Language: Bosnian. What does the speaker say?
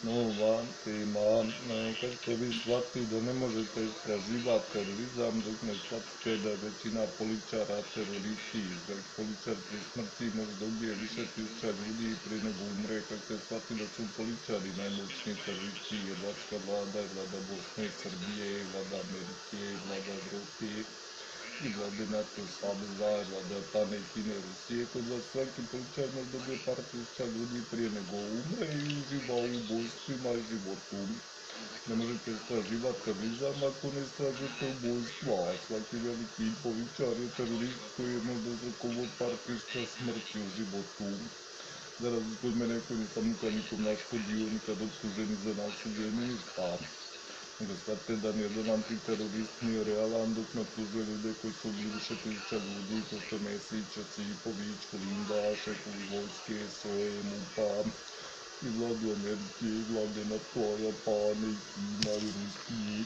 nova tema. Kad ste vi shvatili da ne možete istraživati terorizam dok ne shvatite da je većina političara teroristi, da političar pri smrti može da ubije više tisuća ljudi prije nego umre. Kad ste shvatili da su političari najmoćniji teroristi, je vlačka vlada, je vlada Bosne i Srbije, je vlada Amerike, je vlada Evrope, i vlade NATO saveza, je vlada Japana i Kine i Rusije. Kod vas svaki političar može dobije par tisuća ljudi prije nego umre i uživa u ubojstvima i životu. Ne možete istraživati terorizam ako ne istražujete ubojstva, a svaki veliki političar je terorist koji je možda uzrokovao par tisuća smrti u životu. Za razliku od mene koji nisam nikad nikom naškodio, nikad optuženi za nasilje, ni ništa. Nego shvatite da nijedan antiterorist nije realan dok ne optužuje ljude koji su ubili više tisuća ljudi, kao što je Mesić, Josipović, Kolinda, šefovi vojske, SOE, MUP-a, i vlade Amerike, i vlade NATO, Japana i Kina i Rusije.